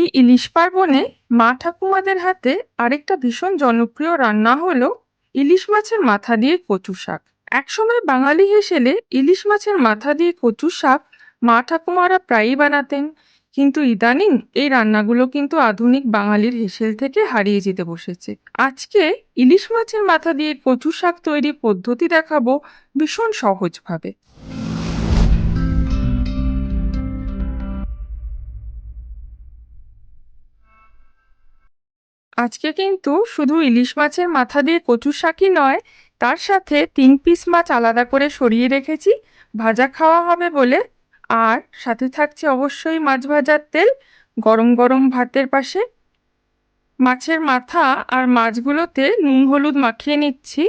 এই ইলিশ পার্বণে মা ঠাকুমাদের হাতে আরেকটা ভীষণ জনপ্রিয় রান্না হলো ইলিশ মাছের মাথা দিয়ে কচু শাক। একসময় বাঙালি হেসেলে ইলিশ মাছের মাথা দিয়ে কচু শাক মা ঠাকুমারা প্রায়ই বানাতেন, কিন্তু ইদানিং এই রান্নাগুলো কিন্তু আধুনিক বাঙালির হেসেল থেকে হারিয়ে যেতে বসেছে। আজকে ইলিশ মাছের মাথা দিয়ে কচু শাক তৈরির পদ্ধতি দেখাবো ভীষণ সহজভাবে। আজকে কিন্তু শুধু ইলিশ মাছের মাথা দিয়ে কচু শাকই নয়, তার সাথে 3 পিস মাছ আলাদা করে সরিয়ে রেখেছি, ভাজা খাওয়া হবে বলে। আর সাথে থাকছে অবশ্যই মাছ ভাজার তেল, গরম গরম ভাতের পাশে। মাছের মাথা আর মাছগুলোতে নুন হলুদ মাখিয়ে নিচ্ছি।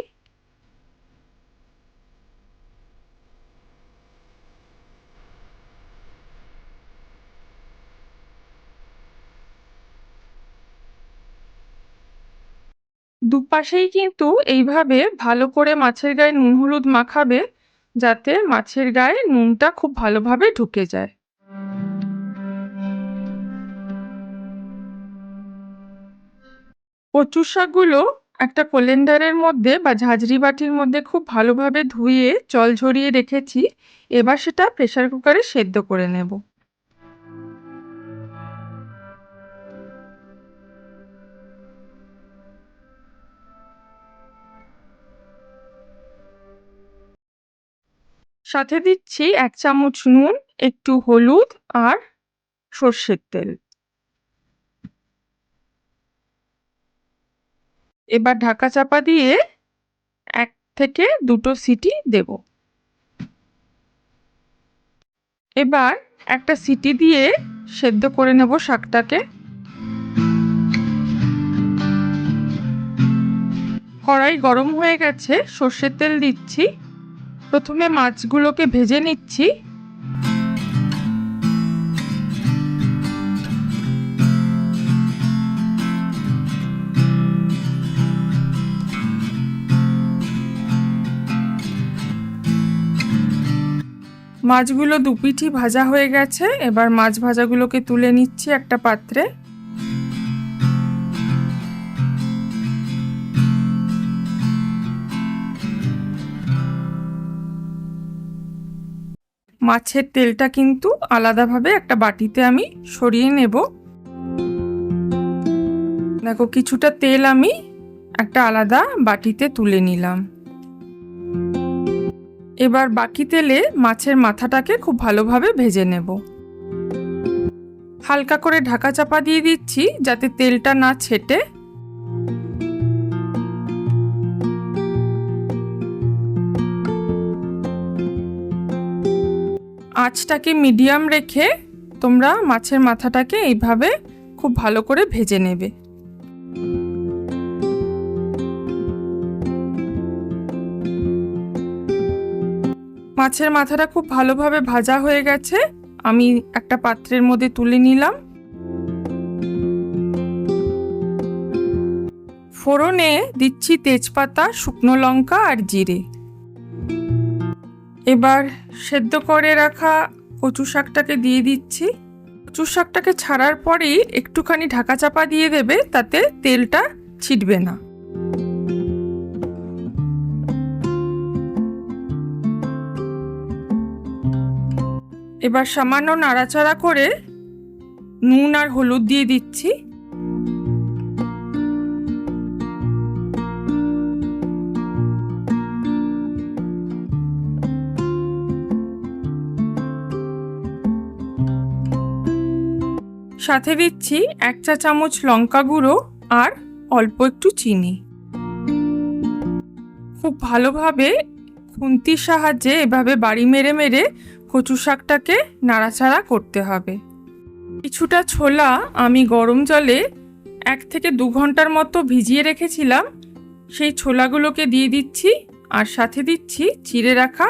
দুপাশেই কিন্তু এইভাবে ভালো করে মাছের গায়ে নুন হলুদ মাখাবে, যাতে মাছের গায়ে নুনটা খুব ভালোভাবে ঢুকে যায়। কচু শাকগুলো একটা কোলেন্ডারের মধ্যে বা ঝাঁঝরি বাটির মধ্যে খুব ভালোভাবে ধুয়ে জল ঝরিয়ে রেখেছি। এবার সেটা প্রেসার কুকারে সেদ্ধ করে নেব। সাথে দিচ্ছি 1 চামচ নুন, একটু হলুদ আর সর্ষের তেল। এবার ঢাকা চাপা দিয়ে 1 থেকে 2টো সিটি দেব। এবার একটা সিটি দিয়ে সেদ্ধ করে নেব শাকটাকে। কড়াই গরম হয়ে গেছে, সর্ষের তেল দিচ্ছি। প্রথমে মাছগুলোকে ভেজে নিচ্ছি। মাছগুলো দুপিঠই ভাজা হয়ে গেছে, এবার মাছ ভাজাগুলোকে তুলে নিচ্ছি একটা পাত্রে। মাছের তেলটা কিন্তু আলাদাভাবে একটা বাটিতে আমি সরিয়ে নেব। দেখো, কিছুটা তেল আমি একটা আলাদা বাটিতে তুলে নিলাম। এবার বাকি তেলে মাছের মাথাটাকে খুব ভালোভাবে ভেজে নেব। হালকা করে ঢাকা চাপা দিয়ে দিচ্ছি যাতে তেলটা না ছেটে। আঁচটাকে মিডিয়াম রেখে তোমরা মাছের মাথাটাকে এইভাবে খুব ভালো করে ভেজে নেবে। মাছের মাথাটা খুব ভালোভাবে ভাজা হয়ে গেছে, আমি একটা পাত্রের মধ্যে তুলে নিলাম। ফোড়নে দিচ্ছি তেজপাতা, শুকনো লঙ্কা আর জিরে। এবার সেদ্ধ করে রাখা কচু শাকটাকে দিয়ে দিচ্ছি। কচু শাকটাকে ছাড়ার পরেই একটুখানি ঢাকা চাপা দিয়ে দেবে, তাতে তেলটা ছিটবে না। এবার সামান্য নাড়াচাড়া করে নুন আর হলুদ দিয়ে দিচ্ছি। সাথে দিচ্ছি 1 চা চামচ লঙ্কা গুঁড়ো আর অল্প একটু চিনি। খুব ভালোভাবে খুন্তির সাহায্যে এভাবে বাড়ি মেরে মেরে কচু শাকটাকে নাড়াচাড়া করতে হবে। কিছুটা ছোলা আমি গরম জলে 1 থেকে 2 ঘন্টার মতো ভিজিয়ে রেখেছিলাম, সেই ছোলাগুলোকে দিয়ে দিচ্ছি আর সাথে দিচ্ছি চিড়ে রাখা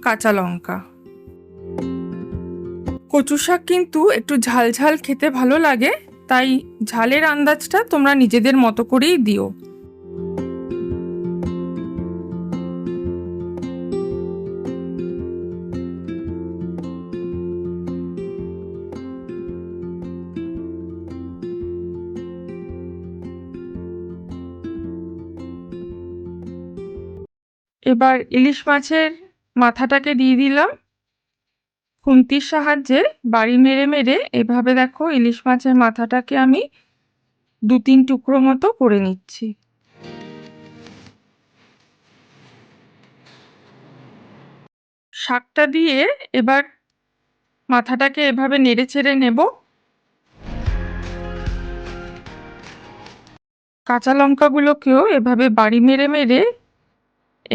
কাঁচা লঙ্কা। কচু শাক কিন্তু একটু ঝাল ঝাল খেতে ভালো লাগে, তাই ঝালের আন্দাজটা তোমরা নিজেদের মতো করেই দিও। এবার ইলিশ মাছের মাথাটাকে দিয়ে দিলাম। খুন্তির সাহায্যে বাড়ি মেরে মেরে এভাবে দেখো ইলিশ মাছের মাথাটাকে আমি 2-3 টুকরো মতো করে নিচ্ছি। শাকটা দিয়ে এবার মাথাটাকে এভাবে নেড়ে চেড়ে নেব। কাঁচা লঙ্কাগুলোকেও এভাবে বাড়ি মেরে মেরে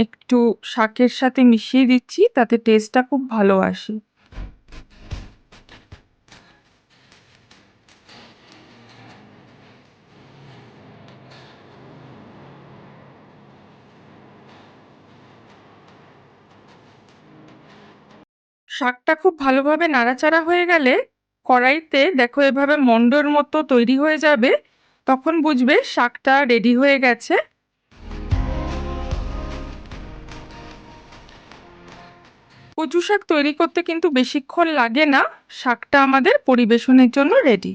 একটু শাকের সাথে মিশিয়ে দিচ্ছি, তাতে টেস্টটা খুব ভালো আসে। শাকটা খুব ভালোভাবে নাড়াচাড়া হয়ে গেলে কড়াইতে দেখো এভাবে মণ্ডর মতো তৈরি হয়ে যাবে, তখন বুঝবে শাকটা রেডি হয়ে গেছে। কচু শাক তৈরি করতে কিন্তু বেশিক্ষণ লাগে না, শাকটা আমাদের পরিবেশনের জন্য রেডি।